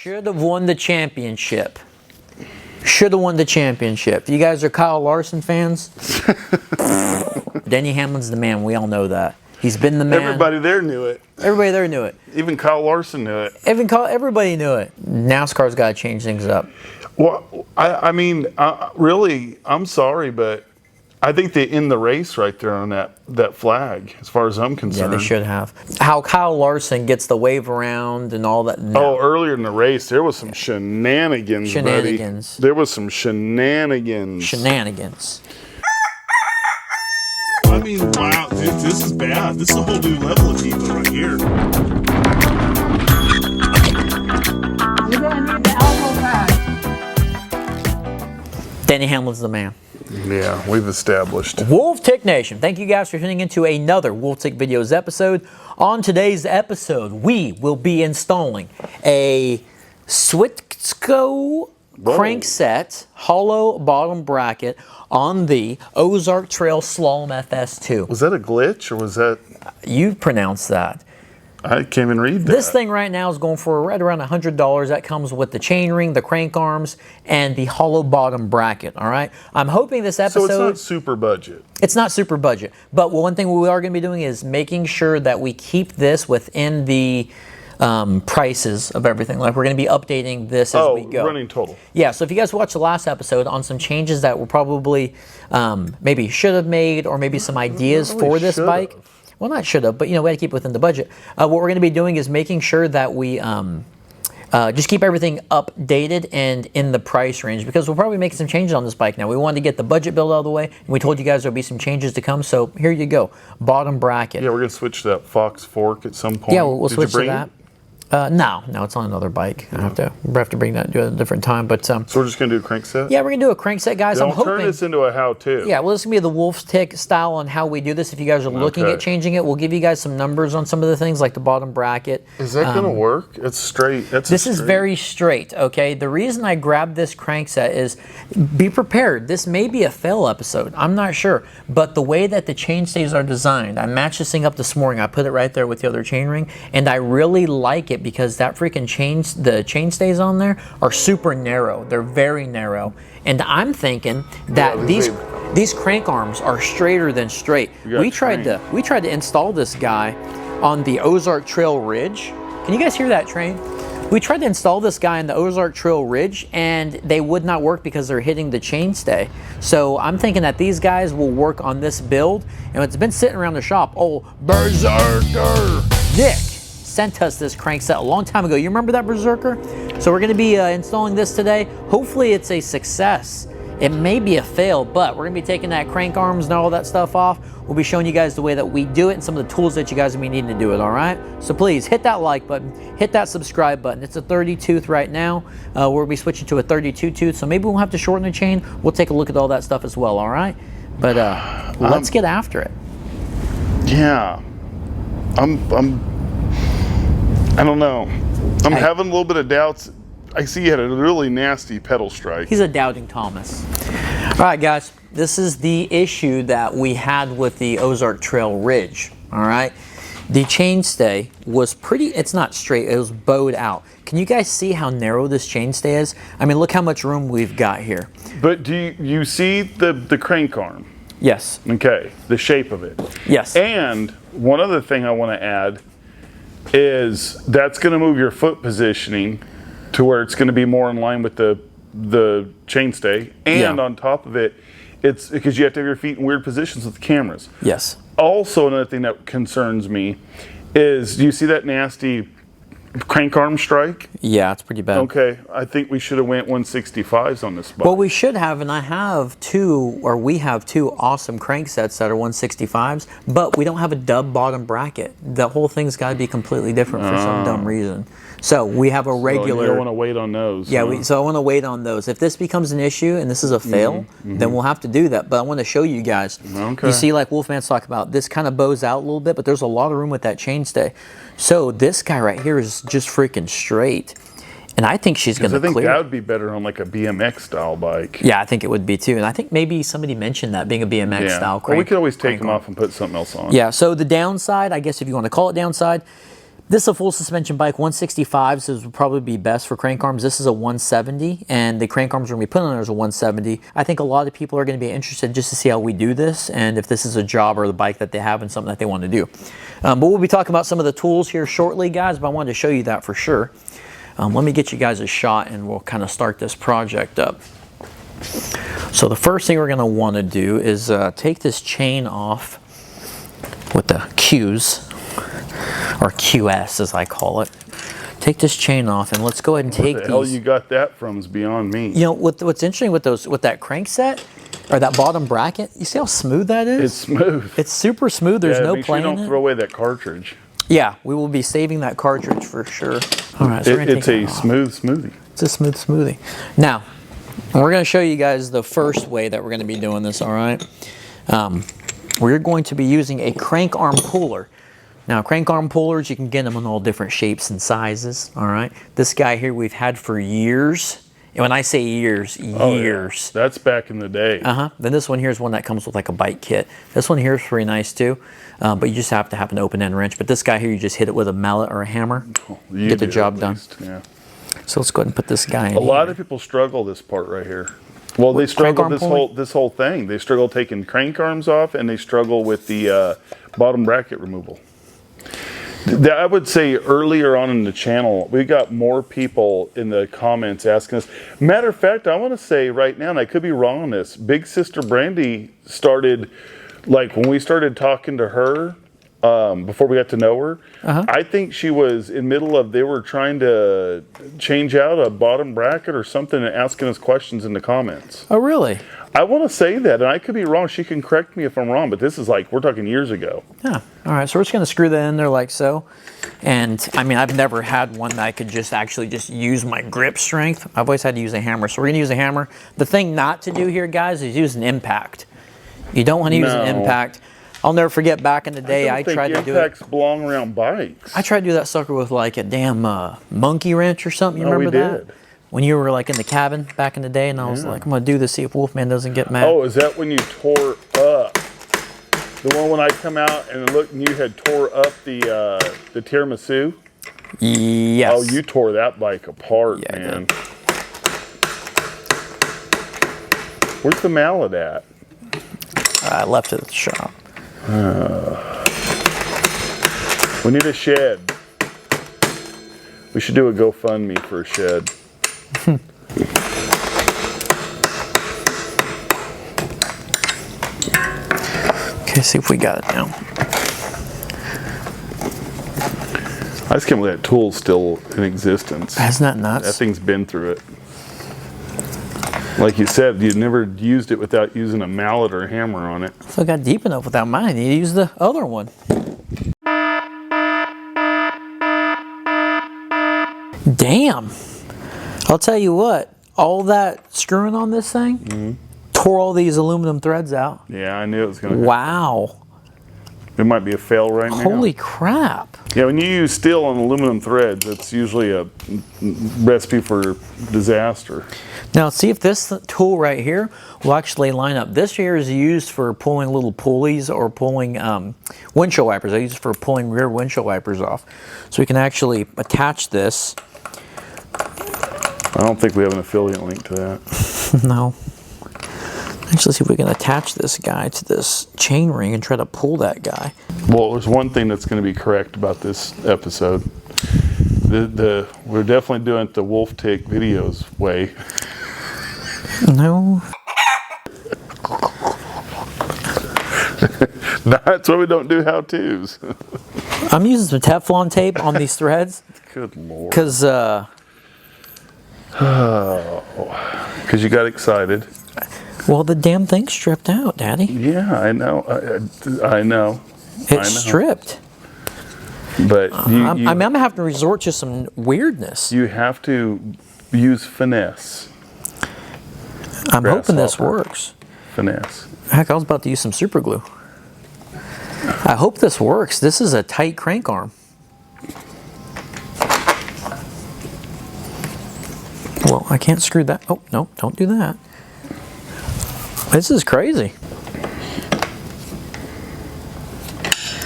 Should have won the championship. Should have won the championship. You guys are Kyle Larson fans? Denny Hamlin's the man. We all know that. He's been the man. Everybody there knew it. Everybody there knew it. Even Kyle Larson knew it. Everybody knew it. NASCAR's got to change things up. Well, I mean, really, I'm sorry, but I think they end the race right there on that flag, as far as I'm concerned. Yeah, they should have. How Kyle Larson gets the wave around and all that. No. Oh, earlier in the race, there was some shenanigans, buddy. There was some shenanigans. Shenanigans. I mean, wow, this is bad. This is a whole new level of people right here. You're going to need the elbow pad. Denny Hamlin's the man. Yeah, we've established. Wolf Tick Nation, thank you guys for tuning into another Wolf Tick Videos episode. On today's episode, we will be installing a Switco crankset hollow bottom bracket on the Ozark Trail Slalom FS.2. Was that a glitch or was that? You pronounce that. I can't even read that. This thing right now is going for right around $100. That comes with the chainring, the crank arms, and the hollow bottom bracket, all right? I'm hoping this episode... So it's not super budget. It's not super budget. But one thing we are going to be doing is making sure that we keep this within the prices of everything. Like, we're going to be updating this as we go. Running total. Yeah, so if you guys watched the last episode on some changes that were probably maybe should have made, or maybe some ideas for this bike. Well, not should have, but you know, we had to keep it within the budget. What we're going to be doing is making sure that we just keep everything updated and in the price range, because we'll probably be making some changes on this bike now. We wanted to get the budget build out of the way, and we told you guys there'll be some changes to come, so here you go. Bottom bracket. Yeah, we're going to switch to that Fox fork at some point. Yeah, we'll switch to that. No, it's on another bike. I have to bring that to a different time. But so we're just gonna do a crankset. Yeah, we're gonna do a crankset, guys. Don't turn this into a how-to. Yeah, well, this is gonna be the Wolf's Tick style on how we do this. If you guys are looking at changing it, we'll give you guys some numbers on some of the things, like the bottom bracket. Is that gonna work? It's straight. This is very straight. Okay. The reason I grabbed this crankset is, be prepared. This may be a fail episode. I'm not sure, but the way that the chainstays are designed, I matched this thing up this morning. I put it right there with the other chainring, and I really like it because that freaking the chainstays on there are super narrow. They're very narrow, and I'm thinking that these crank arms are straighter than straight. We tried to install this guy on the Ozark Trail Ridge. Can you guys hear that train? We tried to install this guy on the Ozark Trail Ridge, and they would not work because they're hitting the chainstay. So I'm thinking that these guys will work on this build, and it's been sitting around the shop. Oh, Berserker Nick sent us this crankset a long time ago. You remember that, Berserker? So we're going to be installing this today. Hopefully it's a success. It may be a fail, but we're going to be taking that crank arms and all that stuff off. We'll be showing you guys the way that we do it and some of the tools that you guys will be needing to do it, all right? So please hit that like button, hit that subscribe button. It's a 30 tooth right now. We'll be switching to a 32 tooth, so maybe we'll have to shorten the chain. We'll take a look at all that stuff as well, all right? But let's get after it. Yeah. I don't know. I'm having a little bit of doubts. I see you had a really nasty pedal strike. He's a doubting Thomas. All right, guys. This is the issue that we had with the Ozark Trail Ridge. All right. The chainstay was it's not straight. It was bowed out. Can you guys see how narrow this chainstay is? I mean, look how much room we've got here. But do you see the crank arm? Yes. Okay. The shape of it. Yes. And one other thing I want to add is that's going to move your foot positioning to where it's going to be more in line with the chainstay, and on top of it, it's because you have to have your feet in weird positions with the cameras. Yes. Also, another thing that concerns me is, do you see that nasty crank arm strike? Yeah, it's pretty bad. Okay, I think we should have went 165s on this bike. Well, we should have, and we have two awesome cranksets that are 165s, but we don't have a dub bottom bracket. The whole thing's got to be completely different for some dumb reason. So we have a regular. So you don't want to wait on those. Yeah, so I want to wait on those. If this becomes an issue and this is a fail, then we'll have to do that. But I want to show you guys. Okay. You see, like Wolfman's talking about, this kind of bows out a little bit, but there's a lot of room with that chainstay. So this guy right here is just freaking straight. And I think she's going to clear. I think that would be better on like a BMX style bike. Yeah, I think it would be too. And I think maybe somebody mentioned that being a BMX style crank. Well, we could always take them off and put something else on. Yeah, so the downside, I guess if you want to call it downside, This is a full suspension bike, 165, so this would probably be best for crank arms. This is a 170, and the crank arms we're going to be putting on there is a 170. I think a lot of people are going to be interested just to see how we do this, and if this is a job or the bike that they have and something that they want to do. But we'll be talking about some of the tools here shortly, guys, but I wanted to show you that for sure. Let me get you guys a shot, and we'll kind of start this project up. So the first thing we're going to want to do is take this chain off with the Qs, or QS as I call it. Take this chain off, and let's go ahead and take these. Where the hell you got that from is beyond me. You know what's interesting with that crankset or that bottom bracket? You see how smooth that is? It's smooth. It's super smooth. There's no make sure play you in don't it. throw away that cartridge. Yeah, we will be saving that cartridge for sure. All right, so It's a smooth smoothie. It's a smooth smoothie. Now, we're going to show you guys the first way that we're going to be doing this. All right, we're going to be using a crank arm puller. Now, crank arm pullers, you can get them in all different shapes and sizes, all right? This guy here we've had for years. And when I say years, years. Oh, yeah. That's back in the day. Then this one here is one that comes with like a bike kit. This one here is pretty nice too, but you just have to have an open-end wrench. But this guy here, you just hit it with a mallet or a hammer, get the job done. Yeah. So let's go ahead and put this guy in. A lot of people struggle this part right here. Well, they struggle this whole thing. They struggle taking crank arms off, and they struggle with the bottom bracket removal. I would say earlier on in the channel, we got more people in the comments asking us. Matter of fact, I want to say right now, and I could be wrong on this, Big Sister Brandy started, like when we started talking to her, before we got to know her, I think she was in middle of, they were trying to change out a bottom bracket or something and asking us questions in the comments. Oh, really? I want to say that, and I could be wrong. She can correct me if I'm wrong, but this is like, we're talking years ago. Yeah. All right, so we're just going to screw that in there like so. And I mean, I've never had one that I could just actually just use my grip strength. I've always had to use a hammer. So we're going to use a hammer. The thing not to do here, guys, is use an impact. You don't want to use an impact. I'll never forget back in the day, I tried to do it. Impacts belong around bikes. I tried to do that sucker with like a damn monkey wrench or something. You remember that? Did. When you were like in the cabin back in the day, and I was like, I'm going to do this, see if Wolfman doesn't get mad. Oh, is that when you tore up? The one when I come out and look, and you had tore up the tiramisu? Yes. Oh, you tore that bike apart, Yeah, man. Where's the mallet at? I left it at the shop. We need a shed. We should do a GoFundMe for a shed. Okay, see if we got it now. I just can't believe that tool's still in existence. Isn't that nuts? That thing's been through it. Like you said, you never used it without using a mallet or a hammer on it. So I got deep enough without mine. I need to use the other one. Damn. I'll tell you what, all that screwing on this thing tore all these aluminum threads out. Yeah, I knew it was going to. Wow. It might be a fail right now. Holy crap. Yeah, when you use steel on aluminum threads, it's usually a recipe for disaster. Now see if this tool right here will actually line up. This here is used for pulling little pulleys or pulling windshield wipers. I use it for pulling rear windshield wipers off. So we can actually attach this. I don't think we have an affiliate link to that. No. Actually, see if we can attach this guy to this chain ring and try to pull that guy. Well, there's one thing that's going to be correct about this episode. We're definitely doing it the Wolf Tick Videos way. No. That's why we don't do how-tos. I'm using some Teflon tape on these threads. Good Lord. Because, Because you got excited. well, the damn thing's stripped out, Daddy. Yeah, I know. I know. It's stripped. But I mean, I'm going to have to resort to some weirdness. you have to use finesse. I'm hoping this grasshopper. works. Finesse. Heck, I was about to use some super glue. I hope this works. This is a tight crank arm. Well, I can't screw that. Oh, no, don't do that. This is crazy.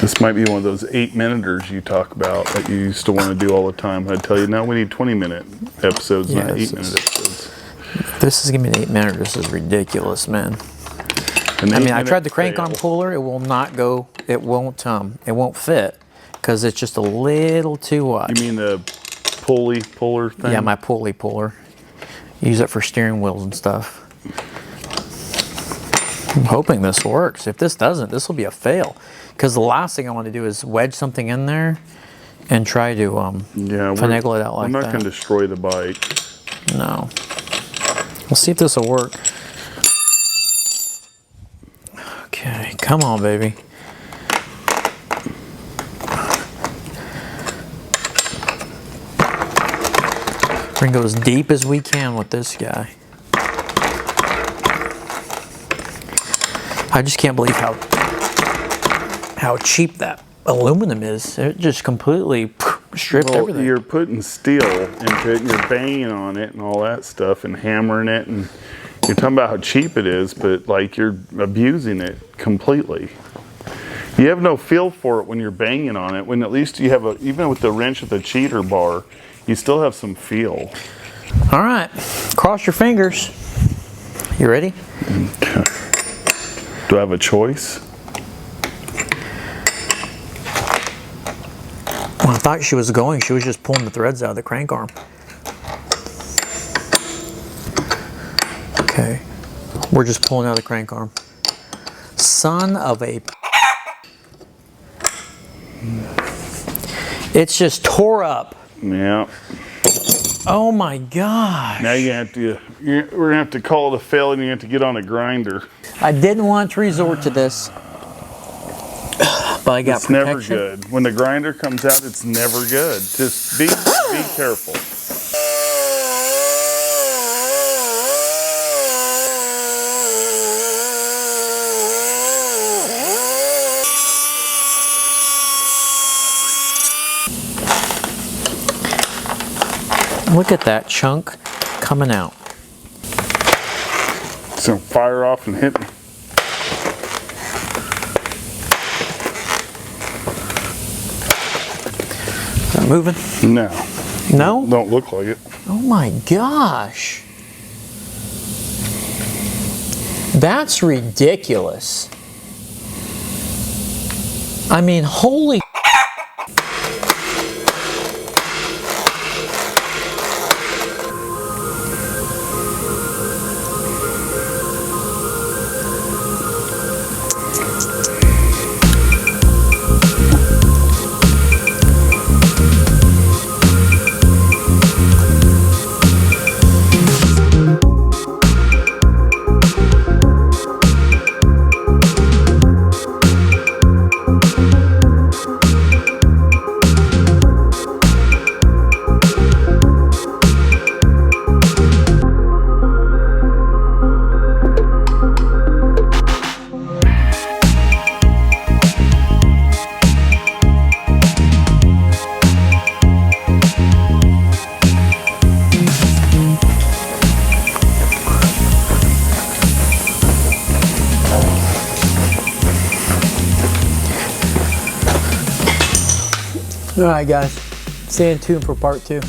This might be one of those 8-minuters you talk about that you used to want to do all the time. I'd tell you, now we need 20-minute episodes, not 8-minute episodes. This is gonna be an 8-minute. This is ridiculous, man. I mean, I tried the crank arm puller. It will not go. It won't fit because it's just a little too wide. You mean the puller thing? Yeah, my pulley puller. Use it for steering wheels and stuff. I'm hoping this works. If this doesn't, this will be a fail. Because the last thing I want to do is wedge something in there and try to finagle it out like that. I'm not going to destroy the bike. No. We'll see if this will work. Okay, come on, baby. We're gonna go as deep as we can with this guy. I just can't believe how cheap that aluminum is. It just completely stripped everything. You're putting steel into it and you're banging on it and all that stuff and hammering it, and you're talking about how cheap it is, but like you're abusing it completely. You have no feel for it when you're banging on it, when at least you have even with the wrench with the cheater bar, you still have some feel. All right, cross your fingers. You ready? Okay. Do I have a choice? Well, I thought she was going. She was just pulling the threads out of the crank arm. Okay, we're just pulling out of the crank arm. Son of a... It's just tore up. Yeah. Oh my gosh. Now we're gonna have to call it a fail, and you have to get on a grinder. I didn't want to resort to this, but I got It's protection. never good. When the grinder comes out, it's never good. Just be careful. Look at that chunk coming out. It's gonna fire off and hit me. Is that moving? No. No? Don't look like it. Oh my gosh. That's ridiculous. I mean, holy... All right, guys. Stay tuned for part 2.